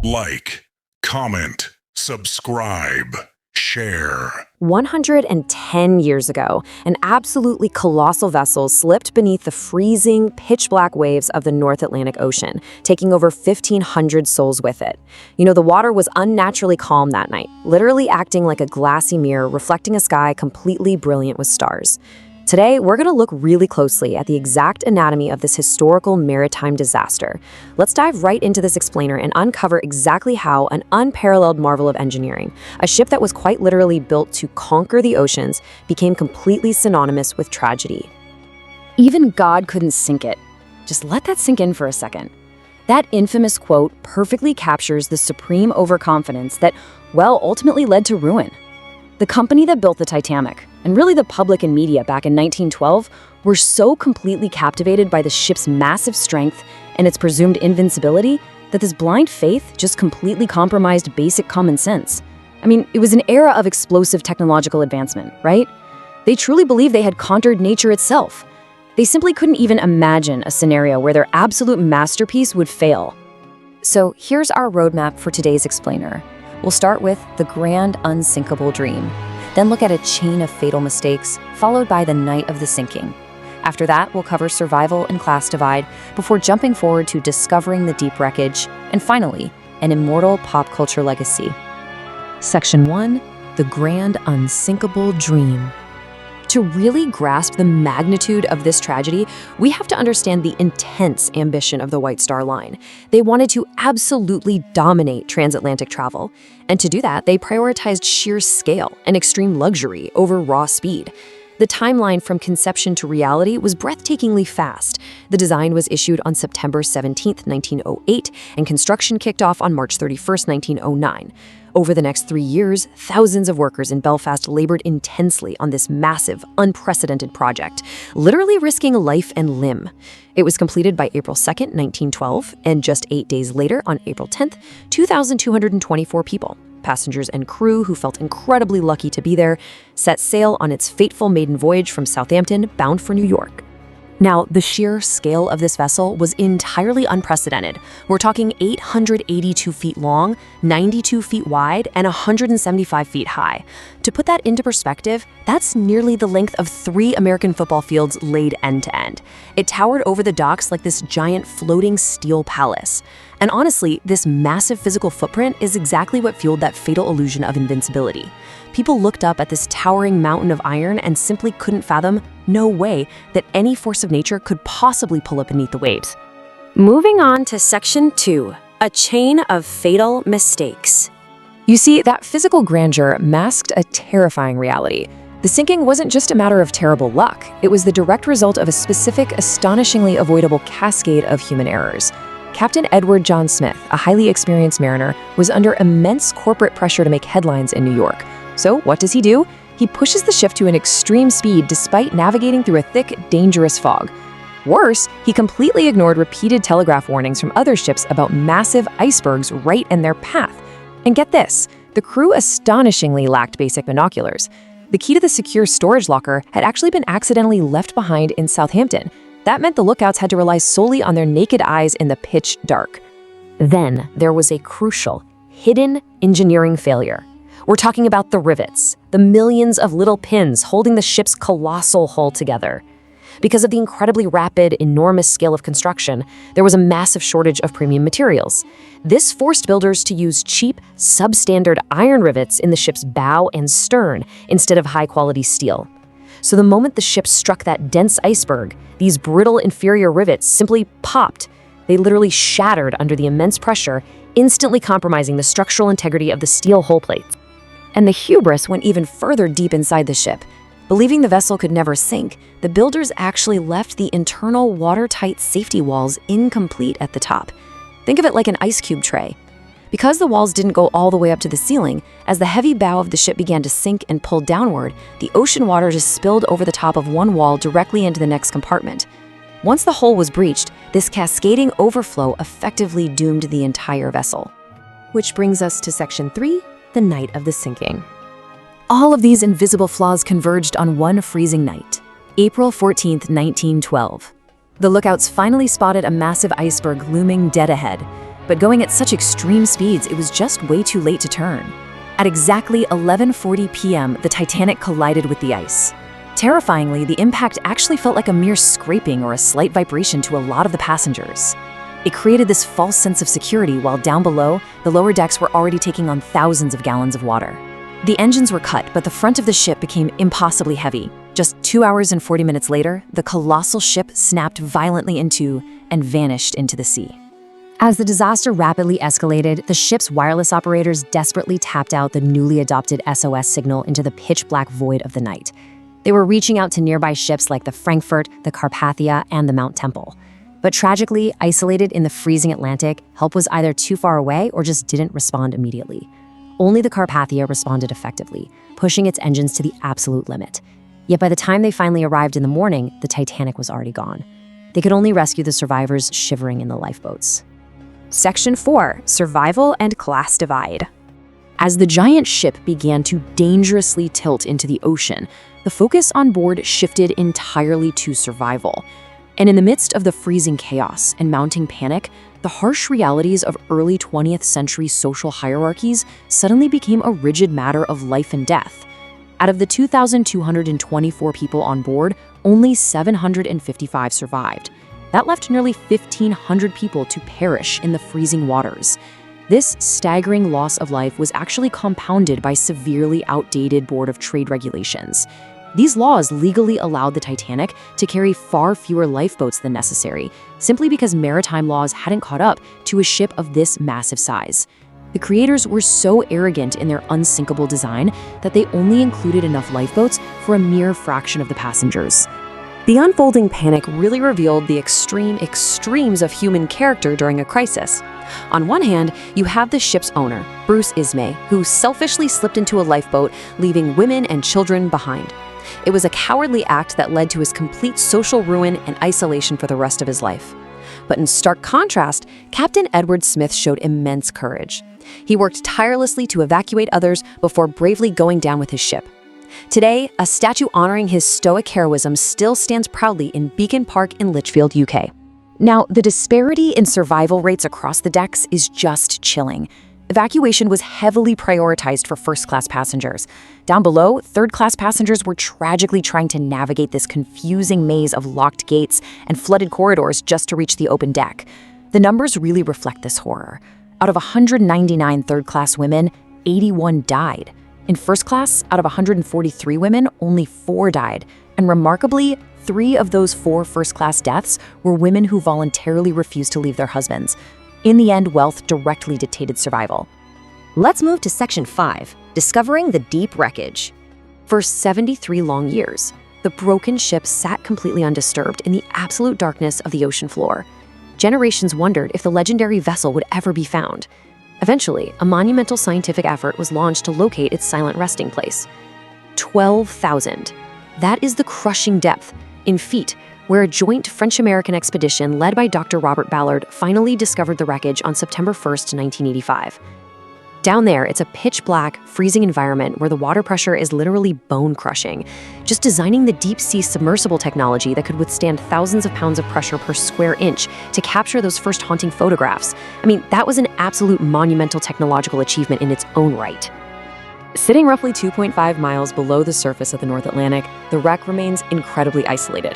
Like, comment, subscribe, share. 110 years ago, an absolutely colossal vessel slipped beneath the freezing, pitch-black waves of the North Atlantic Ocean, taking over 1,500 souls with it. The water was unnaturally calm that night, literally acting like a glassy mirror reflecting a sky completely brilliant with stars. Today, we're going to look really closely at the exact anatomy of this historical maritime disaster. Let's dive right into this explainer and uncover exactly how an unparalleled marvel of engineering, a ship that was quite literally built to conquer the oceans, became completely synonymous with tragedy. Even God couldn't sink it. Just let that sink in for a second. That infamous quote perfectly captures the supreme overconfidence that, ultimately led to ruin. The company that built the Titanic, and really the public and media back in 1912, were so completely captivated by the ship's massive strength and its presumed invincibility that this blind faith just completely compromised basic common sense. It was an era of explosive technological advancement, right? They truly believed they had conquered nature itself. They simply couldn't even imagine a scenario where their absolute masterpiece would fail. So here's our roadmap for today's explainer. We'll start with the grand unsinkable dream, then look at a chain of fatal mistakes, followed by the night of the sinking. After that, we'll cover survival and class divide before jumping forward to discovering the deep wreckage, and finally, an immortal pop culture legacy. Section 1, the grand unsinkable dream. To really grasp the magnitude of this tragedy, we have to understand the intense ambition of the White Star Line. They wanted to absolutely dominate transatlantic travel. And to do that, they prioritized sheer scale and extreme luxury over raw speed. The timeline from conception to reality was breathtakingly fast. The design was issued on September 17, 1908, and construction kicked off on March 31, 1909. Over the next 3 years, thousands of workers in Belfast labored intensely on this massive, unprecedented project, literally risking life and limb. It was completed by April 2, 1912, and just 8 days later, on April 10, 2,224 people, passengers and crew who felt incredibly lucky to be there, set sail on its fateful maiden voyage from Southampton, bound for New York. Now, the sheer scale of this vessel was entirely unprecedented. We're talking 882 feet long, 92 feet wide, and 175 feet high. To put that into perspective, that's nearly the length of 3 American football fields laid end to end. It towered over the docks like this giant floating steel palace. And honestly, this massive physical footprint is exactly what fueled that fatal illusion of invincibility. People looked up at this towering mountain of iron and simply couldn't fathom, no way, that any force of nature could possibly pull up beneath the waves. Moving on to Section 2, a chain of fatal mistakes. You see, that physical grandeur masked a terrifying reality. The sinking wasn't just a matter of terrible luck. It was the direct result of a specific, astonishingly avoidable cascade of human errors. Captain Edward John Smith, a highly experienced mariner, was under immense corporate pressure to make headlines in New York. So what does he do? He pushes the ship to an extreme speed despite navigating through a thick, dangerous fog. Worse, he completely ignored repeated telegraph warnings from other ships about massive icebergs right in their path. And get this, the crew astonishingly lacked basic binoculars. The key to the secure storage locker had actually been accidentally left behind in Southampton. That meant the lookouts had to rely solely on their naked eyes in the pitch dark. Then there was a crucial, hidden engineering failure. We're talking about the rivets, the millions of little pins holding the ship's colossal hull together. Because of the incredibly rapid, enormous scale of construction, there was a massive shortage of premium materials. This forced builders to use cheap, substandard iron rivets in the ship's bow and stern instead of high-quality steel. So the moment the ship struck that dense iceberg, these brittle inferior rivets simply popped. They literally shattered under the immense pressure, instantly compromising the structural integrity of the steel hull plates. And the hubris went even further deep inside the ship. Believing the vessel could never sink, the builders actually left the internal watertight safety walls incomplete at the top. Think of it like an ice cube tray. Because the walls didn't go all the way up to the ceiling, as the heavy bow of the ship began to sink and pull downward, the ocean water just spilled over the top of one wall directly into the next compartment. Once the hole was breached, this cascading overflow effectively doomed the entire vessel. Which brings us to Section 3, the night of the sinking. All of these invisible flaws converged on one freezing night, April 14, 1912. The lookouts finally spotted a massive iceberg looming dead ahead. But going at such extreme speeds, it was just way too late to turn. At exactly 11:40 p.m., the Titanic collided with the ice. Terrifyingly, the impact actually felt like a mere scraping or a slight vibration to a lot of the passengers. It created this false sense of security while down below, the lower decks were already taking on thousands of gallons of water. The engines were cut, but the front of the ship became impossibly heavy. Just 2 hours and 40 minutes later, the colossal ship snapped violently in two and vanished into the sea. As the disaster rapidly escalated, the ship's wireless operators desperately tapped out the newly adopted SOS signal into the pitch-black void of the night. They were reaching out to nearby ships like the Frankfurt, the Carpathia, and the Mount Temple. But tragically, isolated in the freezing Atlantic, help was either too far away or just didn't respond immediately. Only the Carpathia responded effectively, pushing its engines to the absolute limit. Yet by the time they finally arrived in the morning, the Titanic was already gone. They could only rescue the survivors shivering in the lifeboats. Section 4: Survival and Class Divide. As the giant ship began to dangerously tilt into the ocean, the focus on board shifted entirely to survival. And in the midst of the freezing chaos and mounting panic, the harsh realities of early 20th century social hierarchies suddenly became a rigid matter of life and death. Out of the 2,224 people on board, only 755 survived. That left nearly 1,500 people to perish in the freezing waters. This staggering loss of life was actually compounded by severely outdated Board of Trade regulations. These laws legally allowed the Titanic to carry far fewer lifeboats than necessary, simply because maritime laws hadn't caught up to a ship of this massive size. The creators were so arrogant in their unsinkable design that they only included enough lifeboats for a mere fraction of the passengers. The unfolding panic really revealed the extremes of human character during a crisis. On one hand, you have the ship's owner, Bruce Ismay, who selfishly slipped into a lifeboat, leaving women and children behind. It was a cowardly act that led to his complete social ruin and isolation for the rest of his life. But in stark contrast, Captain Edward Smith showed immense courage. He worked tirelessly to evacuate others before bravely going down with his ship. Today, a statue honoring his stoic heroism still stands proudly in Beacon Park in Lichfield, UK. Now, the disparity in survival rates across the decks is just chilling. Evacuation was heavily prioritized for first-class passengers. Down below, third-class passengers were tragically trying to navigate this confusing maze of locked gates and flooded corridors just to reach the open deck. The numbers really reflect this horror. Out of 199 third-class women, 81 died. In first class, out of 143 women, only 4 died. And remarkably, 3 of those 4 first-class deaths were women who voluntarily refused to leave their husbands. In the end, wealth directly dictated survival. Let's move to Section 5, Discovering the Deep Wreckage. For 73 long years, the broken ship sat completely undisturbed in the absolute darkness of the ocean floor. Generations wondered if the legendary vessel would ever be found. Eventually, a monumental scientific effort was launched to locate its silent resting place. 12,000. That is the crushing depth, in feet, where a joint French-American expedition led by Dr. Robert Ballard finally discovered the wreckage on September 1st, 1985. Down there, it's a pitch-black, freezing environment where the water pressure is literally bone-crushing. Just designing the deep-sea submersible technology that could withstand thousands of pounds of pressure per square inch to capture those first haunting photographs. I mean, that was an absolute monumental technological achievement in its own right. Sitting roughly 2.5 miles below the surface of the North Atlantic, the wreck remains incredibly isolated.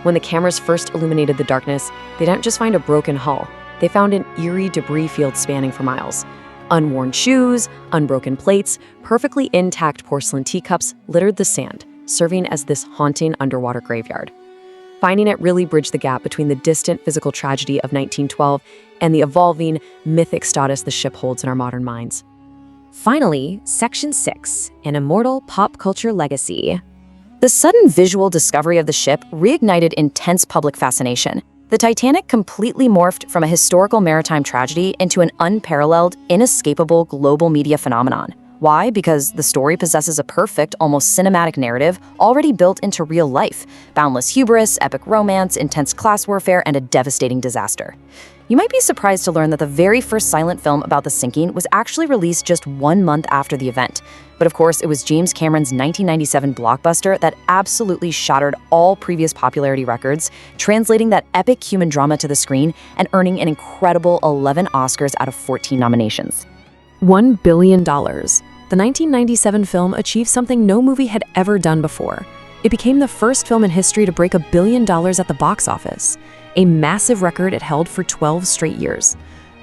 When the cameras first illuminated the darkness, they didn't just find a broken hull. They found an eerie debris field spanning for miles. Unworn shoes, unbroken plates, perfectly intact porcelain teacups littered the sand, serving as this haunting underwater graveyard. Finding it really bridged the gap between the distant physical tragedy of 1912 and the evolving, mythic status the ship holds in our modern minds. Finally, Section 6, An Immortal Pop Culture Legacy. The sudden visual discovery of the ship reignited intense public fascination. The Titanic completely morphed from a historical maritime tragedy into an unparalleled, inescapable global media phenomenon. Why? Because the story possesses a perfect, almost cinematic narrative already built into real life. Boundless hubris, epic romance, intense class warfare, and a devastating disaster. You might be surprised to learn that the very first silent film about the sinking was actually released just 1 month after the event. But of course, it was James Cameron's 1997 blockbuster that absolutely shattered all previous popularity records, translating that epic human drama to the screen and earning an incredible 11 Oscars out of 14 nominations. $1 billion. The 1997 film achieved something no movie had ever done before. It became the first film in history to break $1 billion at the box office, a massive record it held for 12 straight years.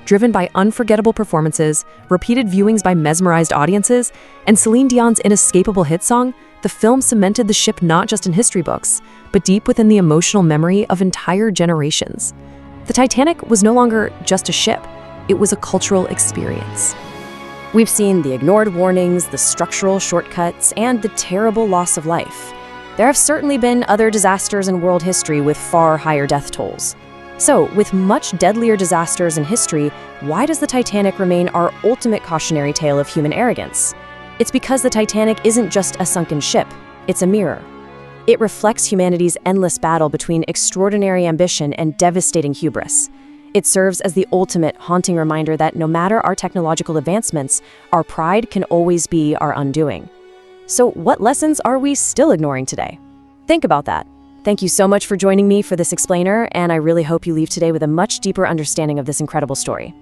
Driven by unforgettable performances, repeated viewings by mesmerized audiences, and Celine Dion's inescapable hit song, the film cemented the ship not just in history books, but deep within the emotional memory of entire generations. The Titanic was no longer just a ship, it was a cultural experience. We've seen the ignored warnings, the structural shortcuts, and the terrible loss of life. There have certainly been other disasters in world history with far higher death tolls. So, with much deadlier disasters in history, why does the Titanic remain our ultimate cautionary tale of human arrogance? It's because the Titanic isn't just a sunken ship, it's a mirror. It reflects humanity's endless battle between extraordinary ambition and devastating hubris. It serves as the ultimate haunting reminder that no matter our technological advancements, our pride can always be our undoing. So what lessons are we still ignoring today? Think about that. Thank you so much for joining me for this explainer, and I really hope you leave today with a much deeper understanding of this incredible story.